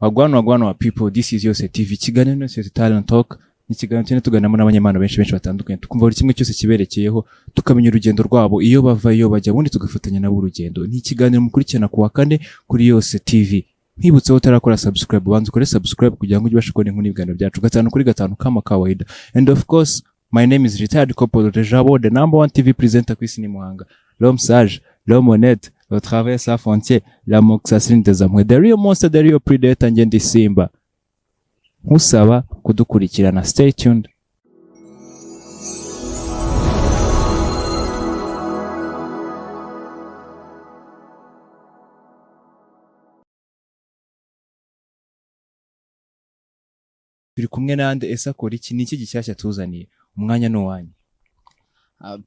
wagwana wa people, this is Yose TV, ikiganiro Yose Talent Talk, ni ikiganiro cyane tuganamo n'abanyamana benshi batandukanye, tukumva buri kimwe cyose kiberekeyeho, tukamenya urugendo rwabo, iyo bava iyo bajya, ubundi tugafatanya nabo urugendo. Ni ikiganiro mukurikirana ku wa kane kuri Yose TV. Nkibutse utarakora subscribe, banza ukore subscribe kugira ngo ujye ubasha kubona inkuru n'ibiganiro byacu gatanu kuri gatanu kama kawaida. And of course, my name is retired couple de Jabo, the number one TV presenter ku isi ni Muhanga. L'homme sage, l'homme honnête, le travail sans frontières, la moxasine des amours, the real monster, the real predator, njye ndi Simba. Nkusaba kudukurikirana, stay tuned. Turi kumwe nande ese akora iki, ni iki gishyashya tuzaniye, umwanya no wanyu.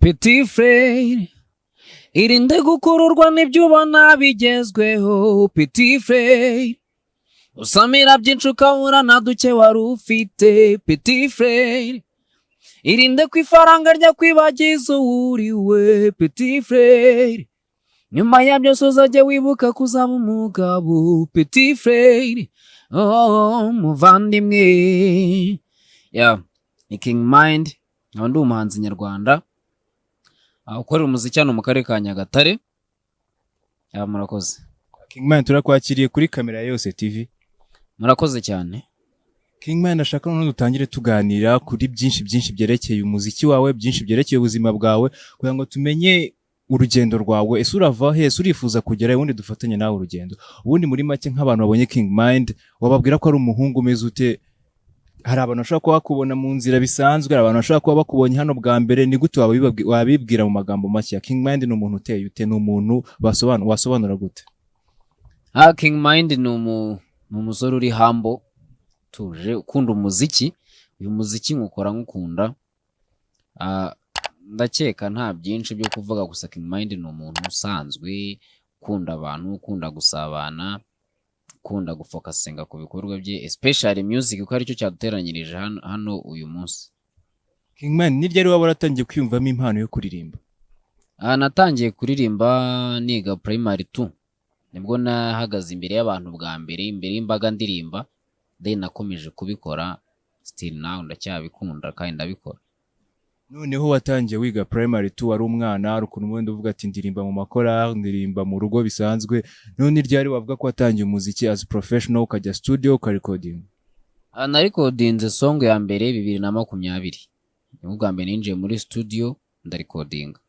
Petit frère, irinde gukururwa n'ibyo ubona bigezweho. Petit frère, usamira byinshi ukabura na duke wari ufite. Petit frère, irinde ku ifaranga rya kwibagiza uriwe. Petit frère, nyuma ya byose uzajye wibuka kuzaba umugabo. Petit frère, oh muvandimwe. Ni King Mind, nkaba ndi umuhanzi nyarwanda ukorera umuziki hano mu karere ka Nyagatare. Murakoze. King Mind, turakwakiriye kuri kamera ya Yose TV. Murakoze cyane. King Mind, ashaka none dutangire tuganira kuri byinshi byerekeye umuziki wawe, byinshi byerekeye ubuzima bwawe, kugira ngo tumenye urugendo rwawe, ese urava he, ese urifuza kugera ubundi dufatanye nawe urugendo. Ubundi muri make nk'abantu babonye King Mind, wababwira ko ari umuhungu umeze ute? Hari abantu bashaka kuba bakubona mu nzira bisanzwe, hari abantu bashaka kuba bakubonye hano bwa mbere, ni gute wabibwira mu magambo make? King Mind ni umuntu uteye ute, ni umuntu wasobanura gute? King Mind ni umusore uri humble, tuje, ukunda umuziki. Uyu muziki nkukora nkukunda. Ndakeka nta byinshi byo kuvuga, gusa King Mind ni umuntu usanzwe, ukunda abantu, ukunda gusabana, ukunda gufokasinga ku bikorwa bye, especially music, kuko aricyo cyaduteranyirije hano uyu munsi. King Mind, ni ryari waba waratangiye kwiyumvamo impano yo kuririmba? Natangiye kuririmba niga primary 2, nibwo nahagaze imbere y'abantu bwa mbere, imbere y'imbaga ndirimba, then nakomeje kubikora, still now ndacyabikunda kandi ndabikora. Noneho watangiye wiga primary 2 ari umwana, ari ukuntu mwende uvuga ati ndirimba mu makora, ndirimba mu rugo bisanzwe, none ryari wavuga ko watangiye umuziki as professional, ukajya studio ukarecording? Na recordinze song ya mbere 2020, nibwo bwa mbere ninjiye muri studio ndarecordinga.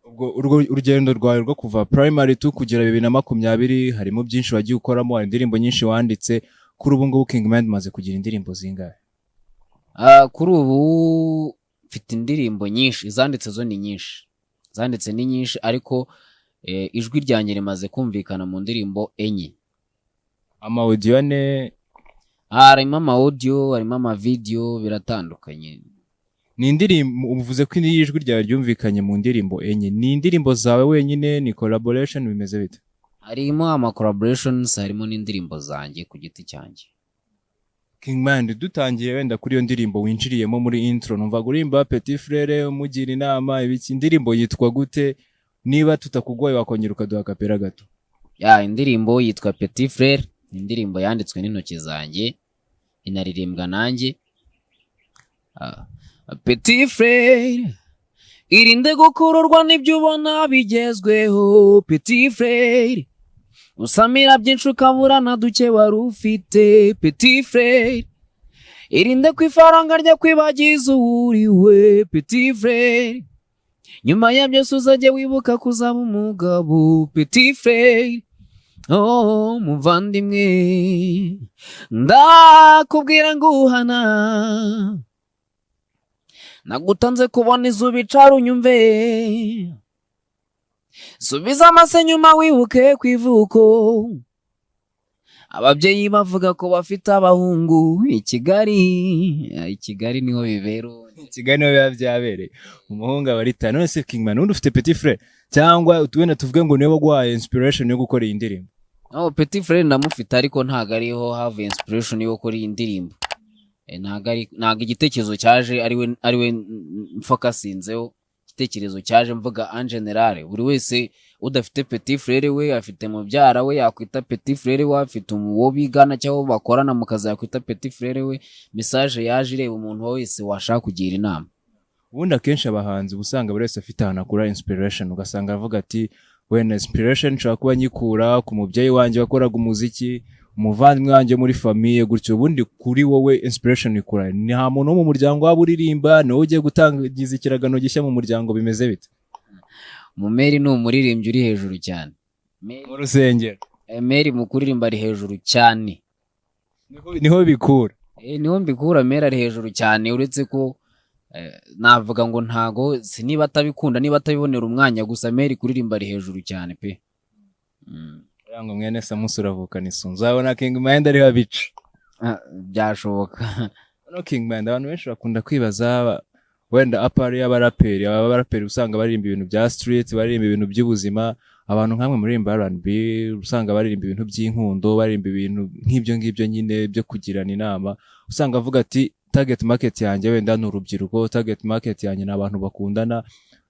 Ubwo urugendo rwawe rwo kuva primary 2 kugera 2020 harimo byinshi wagiye ukoramo, hari indirimbo nyinshi wanditse. Kuri ubu ngubu King Mind maze kugira indirimbo zingahe? Kuri ubu mfite indirimbo nyinshi, zanditse zo ni nyinshi, zanditse ni nyinshi, ariko ijwi ryanjye rimaze kumvikana mu ndirimbo 4. Ama audio ne? Harimo ama audio, harimo ama video, biratandukanye. Ni indirimbo uvuze ko ijwi ryawe ryumvikanye mu ndirimbo 4, ni indirimbo zawe wenyine, ni collaboration, bimeze bite? Harimo ama collaborations, harimo n'indirimbo zanjye ku giti cyanjye. King Mind, dutangiye wenda kuri iyo ndirimbo winjiriyemo muri intro, numva gurimba Petit Frère, umugira inama, ibiki, indirimbo yitwa gute? Niba tutakugoye wakongera ukaduha kapera gato. Indirimbo yitwa Petit Frère, indirimbo yanditswe n'intoki zanjye, inaririmbwa nanjye. Petit Frère, irinde gukururwa n'ibyo ubona bigezweho. Petit Frère, usamira byinshi ukabura na duke wari ufite. Petit Frère, irinde ku ifaranga rya kwibagiza uriwe. Petit Frère, nyuma ya byose uzajye wibuka kuzaba umugabo. Petit Frère, oh muvandimwe, ndakubwira nguhana, nagutanze kubona izuba icara unyumve. Subiza amase nyuma wibuke kwivuko. Ababyeyi bavuga ko bafite abahungu i Kigali niho bibero. Kigali niho biba byabereye. Umuhungu aba ari tano. None se King Man, ufite Petit Frère cyangwa utuwenda tuvuge ngo niwe waguhaye inspiration yo gukora iyi ndirimbo? Petit Frère ndamufite, ariko ntago ariho have inspiration yo gukora iyi ndirimbo. Ntago igitekerezo cyaje ariwe mfokasinzeho, igitekerezo cyaje mvuga en general, buri wese udafite petit frere we afite mubyara we yakwita petit frere we, afite uwo bigana cyangwa bakorana mu kazi yakwita petit frere we. Message yaje ireba umuntu wese washaka kugira inama. ubundi akenshi abahanzi usanga buri wese afite ahantu akura inspiration, ugasanga avuga ati wenda inspiration nshobora kuba nyikura ku mubyeyi wanjye wakoraga umuziki, umuvandimwe wanjye muri famille gutyo. Ubundi kuri wowe inspiration ikura ni nta muntu wo mu muryango waba uririmba niwe ugiye gutangiza ikiragano gishya mu muryango, bimeze bite? Mumeri ni umuririmbyi uri hejuru cyane mu rusengero. Meri mu kuririmba ari hejuru cyane, niho bikura. Niho mbikura. Meri ari hejuru cyane, uretse ko navuga ngo ntago niba atabikunda niba atabibonera umwanya, gusa Meri kuririmba ari hejuru cyane pe. Yango mwene Samusi uravukana isunzu, uzabona King Mind ari habica. Byashoboka. No King Mind abantu benshi bakunda kwibaza wenda apari y'abaraperi usanga baririmba ibintu bya street, baririmba ibintu by'ubuzima. Abantu nkamwe muririmba R&B usanga baririmba ibintu by'inkundo, baririmba ibintu nk'ibyo ngibyo nyine byo kugirana inama. Usanga avuga ati target market yanjye wenda ni urubyiruko, target market yanjye ni abantu bakundana.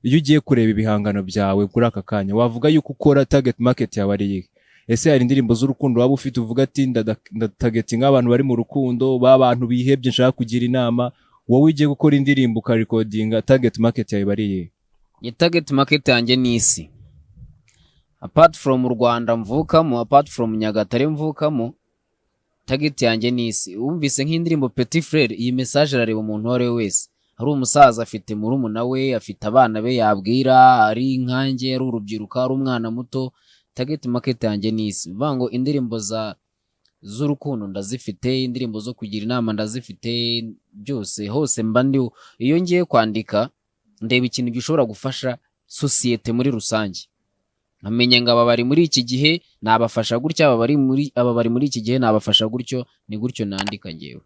Iyo ugiye kureba ibihangano byawe kuri aka kanya wavuga yuko ukora target market yawe ari iyihe? Ese hari indirimbo z'urukundo waba ufite uvuga ati ndatargetinga abantu bari mu rukundo, abantu bihebye nshaka kugira inama? Wowe ugiye gukora indirimbo ukarecordinga, target market yawe bari iyihe? Ni target market yanjye ni isi. Apart from Rwanda mvukamo, apart from Nyagatare mvukamo, target yanjye ni isi. Wumvise nk'indirimbo Petit Frere, iyi message arareba umuntu wari wese. Hari umusaza afite murumuna we, afite abana be yabwira, ari nkanjye, ari urubyiruko, ari umwana muto. Target market yanjye ni isi. Vango indirimbo z'urukundo ndazifite, indirimbo zo kugira inama ndazifite, byose hose mba ndi. Iyo ngiye kwandika ndeba ikintu gishobora gufasha societe muri rusange, nkamenya ngo aba bari muri iki gihe nabafasha gutya, aba bari muri iki gihe nabafasha gutyo. Ni gutyo nandika ngewe.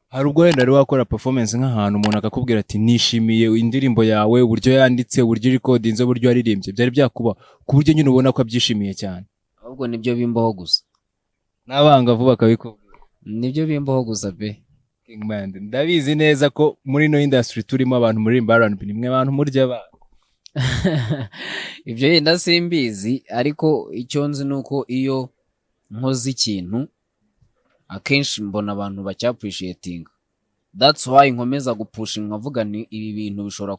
Hari ubwo wenda ari wakora performance nk'ahantu umuntu akakubwira ati nishimiye indirimbo yawe, uburyo yanditse, uburyo recordinze, uburyo yaririmbye, byari byakuba ku buryo nyine ubona ko abyishimiye cyane? Ahubwo nibyo bimbaho gusa, n'abangavu bakabikubwira. nibyo bimbaho gusa pe. King Mind, ndabizi neza ko muri no industry turimo abantu muri R&B nimwe abantu murya ba ibyo yenda simbizi, ariko icyo nzi nuko iyo nkoze ikintu akenshi mbona abantu bacyappreciatinga. That's why nkomeza gupushinga nkavuga ni ibi bintu bishobora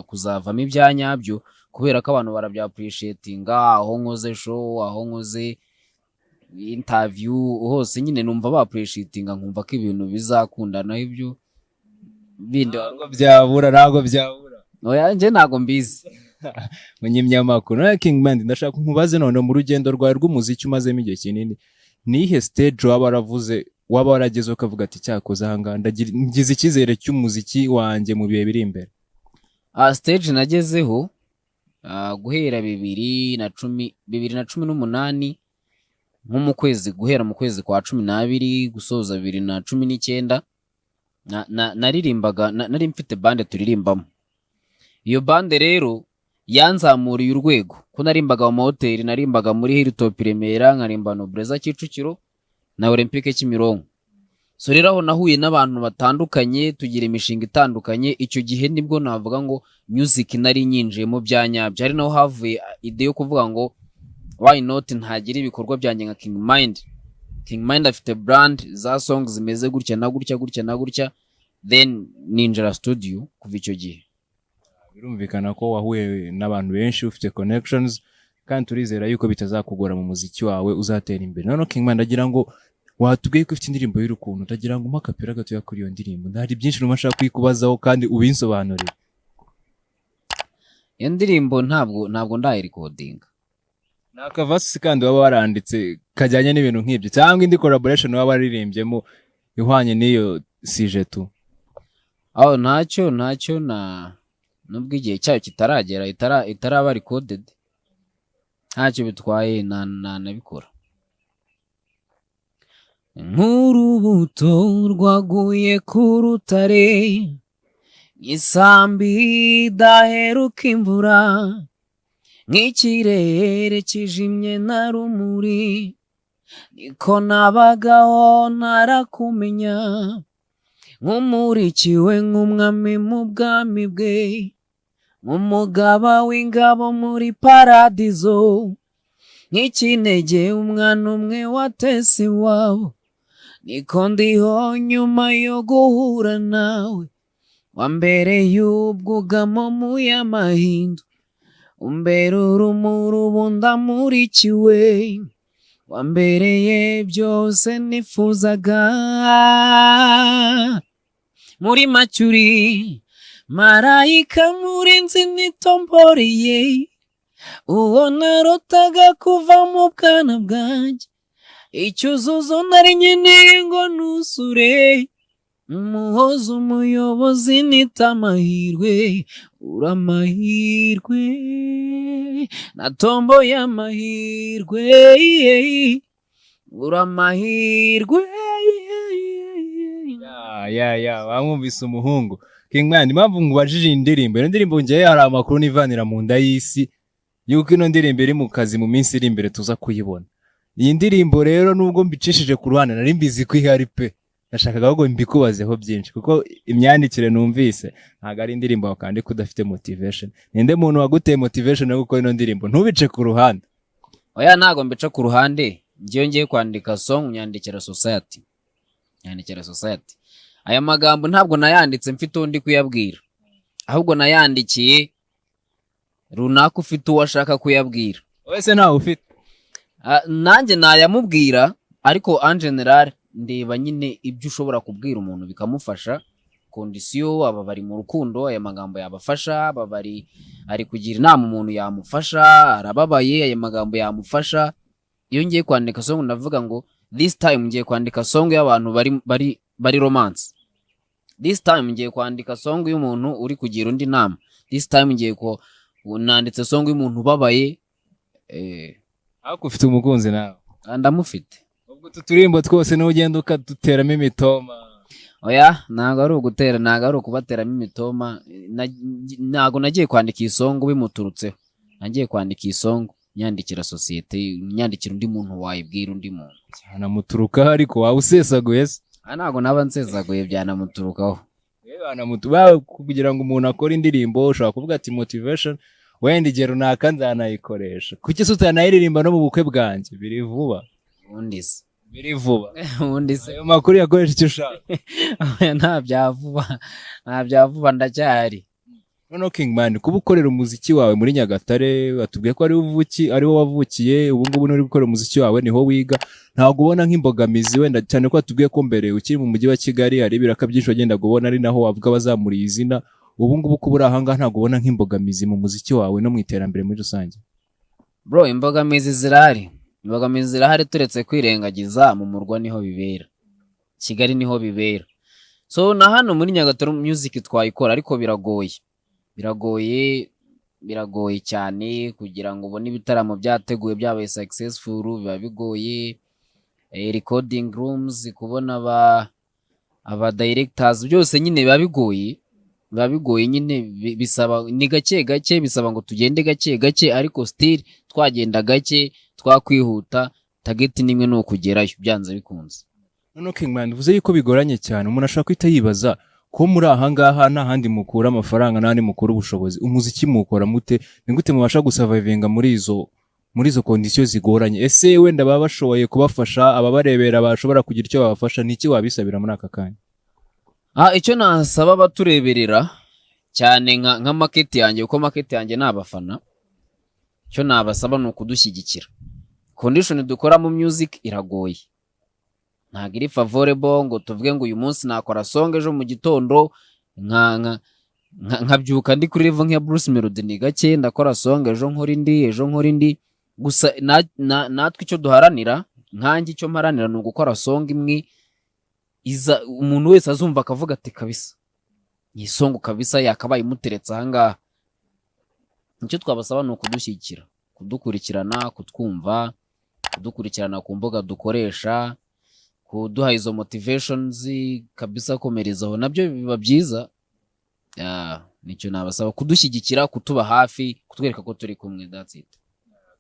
kuzavamo ibyanyabyo, kubera ko abantu barabyaappreciatinga. Aho nkoze show, aho nkoze interview, hose nyine numva baappreciatinga, nkumva ko ibintu bizakundana. Ibyo bindi ntabwo byabura. Oya nje ntago mbizi. Munyimyamakuru na King Mind, ndashaka nkubaze none mu rugendo rwawe rw'umuziki umazemo igihe kinini, nihe stage waba waravuze, waba warageze ukavuga ati cyakoze ahanga ngize icyizere cy'umuziki wanjye mu bihe biri imbere? Stage nagezeho guhera 2018 nko mu kwezi, guhera mu kwezi kwa 12 gusoza 2019 naririmbaga, nari mfite bande turirimbamo. Iyo bande rero yanzamuriye urwego, ko narimbaga mu mahoteli, narimbaga muri Hilltop Remera, nkarimba no Mbwiza Kicukiro na Olympique Kimironko. So rero aho nahuye n'abantu batandukanye, tugira imishinga itandukanye. Icyo gihe nibwo navuga ngo music nari nyinjiyemo byanyabyo. Ari naho havuye ide yo kuvuga ngo why not ntagira ibikorwa byanjye nka King Mind. King Mind afite brand za songs zimeze gutya na gutya, then ninjira studio. Kuva icyo gihe birumvikana ko wahuye n'abantu benshi, ufite connections, kandi turizera yuko bitazakugora mu muziki wawe, uzatera imbere. None King Mind agira ngo watubwiye ko ufite indirimbo y'urukundo, utagira ngo umakapira gatoya kuri iyo ndirimbo. Ndahari byinshi numashaka kwikubazaho kandi ubinsobanurire. Iyo ndirimbo ntabwo ndayirecordinga. Nakavasi kandi waba waranditse kajyanye n'ibintu nk'ibyo, cyangwa indi collaboration waba waririmbyemo ihwanye n'iyo sijetu? Aho ntacyo nubwo igihe cyayo kitaragera, itaraba recorded, ntacyo bitwaye, nabikora. Nk'urubuto rwaguye ku rutare, nk'isambi idaheruka imvura, nk'ikirere kijimye na rumuri, niko nabagaho ntarakumenya, nk'umurikiwe nk'umwami mu bwami bwe, umugaba w'ingabo muri paradizo, nk'ikinege umwana umwe watese iwabo, niko ndiho nyuma yo guhura nawe, wambereye ubwugamo mu y'amahindu, umbera urumuri ubu ndamurikiwe, wambereye byose nifuzaga, muri macuri marayika murinzi nitomboreye, uwo narotaga kuva mu bwana bwanjye, icyuzuzo nari nkeneye ngo nusure, umuhoza umuyobozi nita amahirwe, uramahirwe natomboye amahirwe, uramahirwe. Wamwumvise umuhungu King Man. Impamvu ngubajije indirimbo, iyo ndirimbo ngiye hari amakuru nivanira mu nda y'isi yuko ino ndirimbo iri mu kazi mu minsi iri imbere tuza kuyibona. Iyi ndirimbo rero nubwo mbicishije ku ruhande nari mbizi ko ihari pe, nashakaga ahubwo mbikubazeho byinshi kuko imyandikire numvise ntabwo ari indirimbo wakandika udafite motivation. Ninde muntu waguteye motivation yo gukora ino ndirimbo? Ntubice ku ruhande. Oya, ntago mbica ku ruhande, ngiye kwandika song nyandikira society. Aya magambo ntabwo nayanditse mfite undi kuyabwira, ahubwo nayandikiye runaka ufite uwo ashaka kuyabwira. Wese ntawe ufite? Nanjye nayamubwira, ariko en general ndeba nyine ibyo ushobora kubwira umuntu bikamufasha, kondisiyo aba bari mu rukundo aya magambo yabafasha, aba bari ari kugira inama umuntu yamufasha, arababaye aya magambo yamufasha. Iyo ngiye kwandika song ndavuga ngo this time ngiye kwandika song y'abantu bari romance, this time ngiye kwandika song y'umuntu uri kugira undi nama, this time ngiye ko nanditse song y'umuntu ubabaye. Ako ufite umukunzi nawe? Ndamufite. Ubwo tuturimbo twose n'ugenda ukaduteramo imitoma? Oya, ntago ari ugutera, ntago ari ukubateramo imitoma. Ntago nagiye kwandika iyi song bimuturutseho, nagiye kwandika iyi song nyandikira society, nyandikira undi muntu wayibwira undi muntu. Cyanamuturukaho ariko waba usesaguye se? Ntago naba nsesaguye, byanamuturukaho. Bawe kugira ngo umuntu akore indirimbo ushobora kuvuga ati motivation wenda igihe runaka nzanayikoresha. Kuki se utanayiririmba no mu bukwe bwanjye? Biri vuba. Ubundi se biri vuba. Ubundi se ayo makuru yakoresha icyo ushaka. nta bya vuba ndacyari. Noneho King Man, kuba ukorera umuziki wawe muri Nyagatare, watubwiye ko ari wo wavukiye, ubu ngubu uri gukora umuziki wawe niho wiga, ntabwo ubona nk'imbogamizi wenda cyane ko watubwiye ko mbere ukiri mu mujyi wa Kigali hari ibiraka byinshi wagenda gubona ari naho wavuga bazamuriye izina, ubu ngubu kuba uri ahanga ntabwo ubona nk'imbogamizi mu muziki wawe no mu iterambere muri rusange? Bro, imbogamizi zirahari turetse kwirengagiza mu murwa niho bibera, Kigali niho bibera. So na hano muri Nyagatare music twayikora, ariko biragoye cyane kugira ngo ubone ibitaramo byateguye byabaye successful, biba bigoye. Recording rooms, kubona aba directors, byose nyine biba bigoye nyine, bisaba ni gake bisaba ngo tugende gake, ariko still twagenda gake, twakwihuta, target nimwe no kugerayo byanze bikunze. Noneho King Man, uvuze yuko bigoranye cyane, umuntu ashaka kwita yibaza ko muri ahangaha nta handi mukura amafaranga, nta handi mukura ubushobozi, umuziki mukora mute? Ni gute mubasha gusurvivinga muri izo condition zigoranye? Ese wenda baba bashoboye kubafasha, ababarebera bashobora kugira icyo babafasha, niki wabisabira muri aka kanya? Icyo nasaba batureberera cyane nka market yanjye, uko market yanjye nabafana, cyo nabasaba no kudushyigikira. Condition dukora mu music iragoye, ntago iri favorable ngo tuvuge ngo uyu munsi nakora song ejo mu gitondo nkabyuka ndi kuri level nka Bruce Melody, ni gake ndakora song ejo nkora indi. Gusa natwe icyo duharanira, nkanjye icyo mparanira ni ugukora song imwe iza umuntu wese azumva akavuga ati kabisa iyi song kabisa yakabaye imuteretse ahangaha. Icyo twabasaba ni ukudushyigikira, kudukurikirana, kutwumva, kudukurikirana ku mbuga dukoresha, kuduha izo motivations kabisa, komerezaho nabyo biba byiza. Nicyo nabasaba, kudushyigikira, kutuba hafi, kutwereka ko turi kumwe. That's it.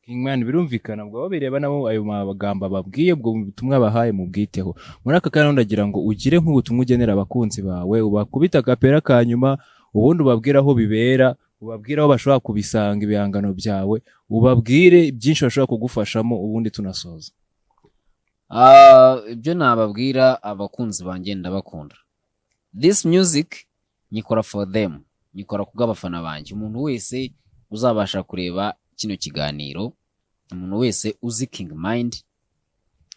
King Man, birumvikana ngo babireba nabo ayo magambo babwiye, ubwo butumwa bahaye mu bwiteho. Muri aka kana ndagira ngo ugire nk'ubutumwa ugenera abakunzi bawe, ubakubita kapera kanyuma ubundi ubabwira aho bibera, ubabwire aho bashobora kubisanga ibihangano byawe, ubabwire byinshi bashobora kugufashamo, ubundi tunasoza. Ibyo nababwira abakunzi banjye ndabakunda. This music nyikora for them, nyikora kubw'abafana banjye. Umuntu wese uzabasha kureba kino kiganiro, umuntu wese uzi King Mind,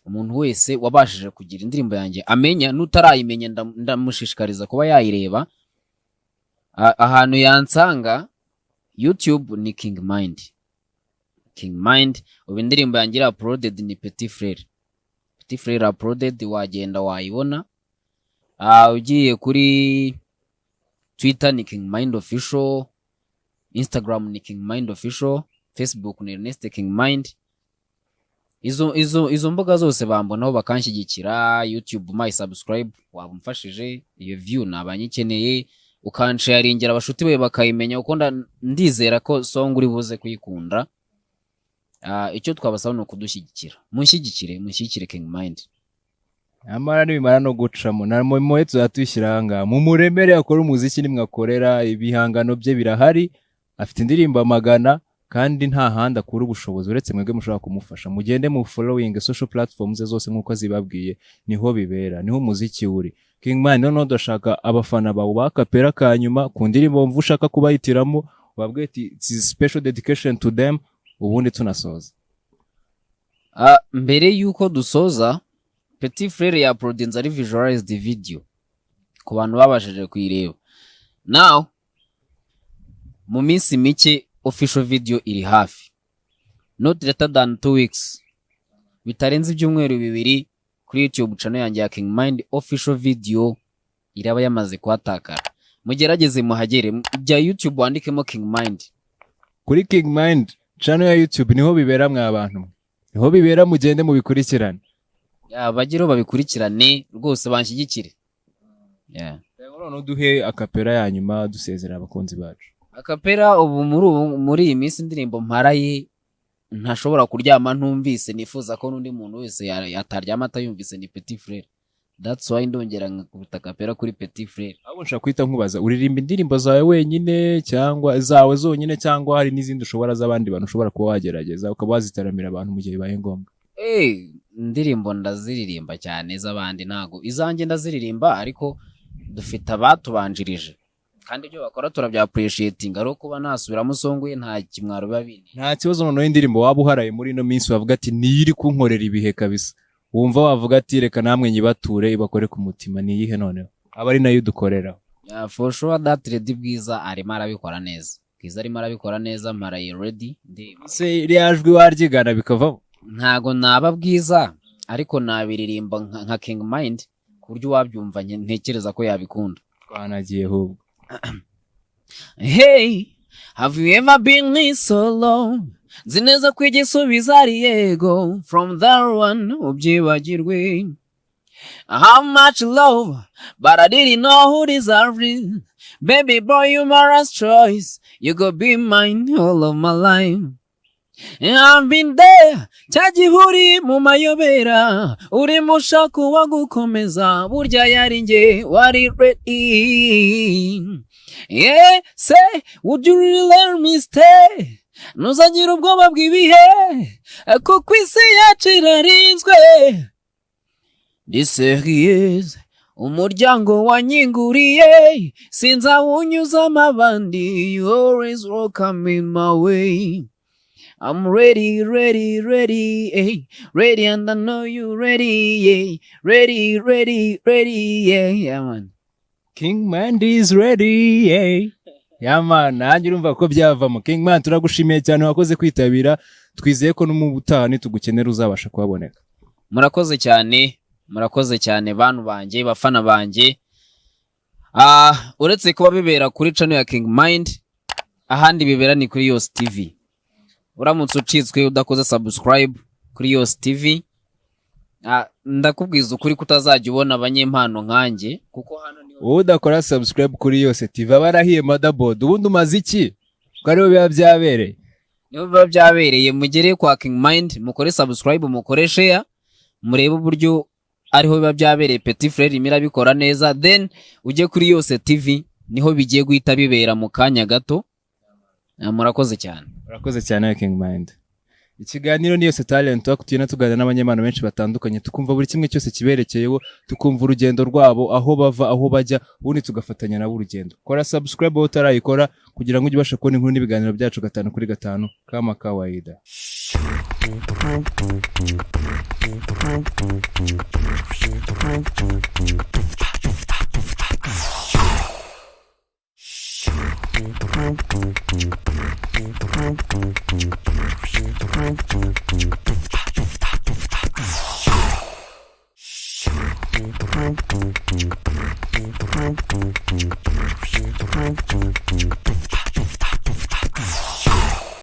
umuntu wese wabashije kugira indirimbo yanjye amenya, n'utarayimenya ndamushishikariza kuba yayireba. Ahantu yansanga YouTube ni King Mind. King Mind, ubu indirimbo yanjye iri uploaded ni Petit Frere. Petit Frere uploaded, wagenda wayibona. Ugiye kuri Twitter ni King Mind Official, Instagram ni King Mind Official, Facebook ni Ernest King Mind. Izo mbuga zose bambonaho bakanshyigikira. YouTube my subscribe, wabumfashije iyo view nabanyikeneye, ukansharingira abashuti be bakayimenya, uko ndizera ko song uri buze kuyikunda. Icyo twabasaba no kudushyigikira, mushyigikire King Mind. Amara nibimara no gucamo na mwe tuzatwishyira hanga mu muremere akora umuziki nimwakorera, ibihangano bye birahari, afite indirimbo amagana, kandi nta handi akura ubushobozi uretse mwebwe mushobora kumufasha. Mugende mu following social platforms zose nkuko zibabwiye, niho bibera, niho umuziki uri. King Mind no ndashaka abafana bawe bakapera kanyuma ku ndirimbo mvu ushaka kubahitiramo, babwiye ati it's special dedication to them, ubundi tunasoza. Mbere yuko dusoza, Petit Frere ya produce ari visualized video ku bantu babashije kuyireba. Now mu minsi mike official video iri hafi, not later than 2 weeks, bitarenze ibyumweru 2 kuri YouTube channel yanjye ya King Mind. Official video iraba yamaze kwatakara, mugerageze muhagere bya YouTube wandikemo King Mind. Kuri King Mind channel ya YouTube niho bibera mwa abantu, niho bibera, mugende mubikurikirane. Bagiro babikurikirane rwose, banshyigikire. None duhe akapera ya nyuma dusezera abakunzi bacu. Akapera ubu muri iyi minsi indirimbo mparaye ntashobora kuryama ntumvise, nifuza ko n'undi muntu wese yataryama atayumvise, ni Petit Frere. That's why ndongera nkubita akapera kuri Petit Frere. Abo nshaka kwita nkubaza, uririmba indirimbo zawe wenyine cyangwa zawe zonyine, cyangwa hari n'izindi ushobora z'abandi bantu ushobora kuba wagerageza ukaba wazitaramira abantu mu gihe bibaye ngombwa? Indirimbo ndaziririmba cyane, z'abandi ntago. Izanjye ndaziririmba, ariko dufite abatubanjirije kandi ibyo bakora turabya appreciating, ari kuba nasubiramo songuye nta kimwaro babindi. Nta kibazo. Noneho indirimbo waba uharaye muri ino minsi wavuga ati niri kunkorera ibihe kabisa, wumva wavuga ati reka namwe nyibature ibakore ku mutima, ni yihe noneho aba ari nayo dukorera? For sure that ready Mbwiza arimo arabikora neza. Mbwiza arimo arabikora neza, maraye ready se ryajwi waryigana bikavamo. Ntago naba Mbwiza, ariko nabiririmba nka King Mind ku buryo wabyumva ntekereza ko yabikunda. Twanagiye hubwo. Hey, have you ever been so alone? Zineza kwigisubiza ari yego, from that one ubyibagirwe. How much love, but I didn't know who deserved it. Baby boy, you my last choice, you could be mine all of my life. And I've been there, cyagihuri mu mayobera, uri mushaka wagukomeza, burya yari nge wari ready. Yeah, say, would you really let me stay? Nuzagira ubwoba bw'ibihe, kuko isi yacu irarinzwe. This is umuryango wanyinguriye, sinzawunyuzamo abandi, you always welcome in my way. I'm ready, ready, ready, hey, ready, and I know you ready, yeah, ready, ready, ready, yeah, man. King Mind is ready, yeah. Man, nanjye urumva ko byavamo. King Man, turagushimiye cyane wakoze kwitabira, twizeye ko n'umubutaha nitugukenera uzabasha kuboneka. Murakoze cyane bantu banjye, bafana banjye. Uretse kuba bibera kuri channel ya King Mind, ahandi bibera ni kuri YOSE TV. Uramutse ucitswe udakoze subscribe kuri YOSE TV, ndakubwiza ukuri kutazajya ubona abanyempano nkanjye, kuko hano ni udakora subscribe kuri YOSE TV abarahiye motherboard. Ubundi umaziki kariho biba byabereye, niho biba byabereye. Mugere kwa King Mind, mukore subscribe, mukore share, murebe uburyo ariho biba byabereye. Petit Frere imira bikora neza, then ujye kuri YOSE TV, niho bigiye guhita bibera mu kanya gato. murakoze cyane. urakoze cyane King Mind. Ikiganiro ni Yose Talent Talk, tugenda tuganira n'abanyempano benshi batandukanye, tukumva buri kimwe cyose kiberekeyeho, tukumva urugendo rwabo, aho bava aho bajya, ubundi tugafatanya nabo urugendo. Kora subscribe aho utarayikora kugira ngo ujye ubasha kubona inkuru n'ibiganiro byacu 5/5 kama kawaida.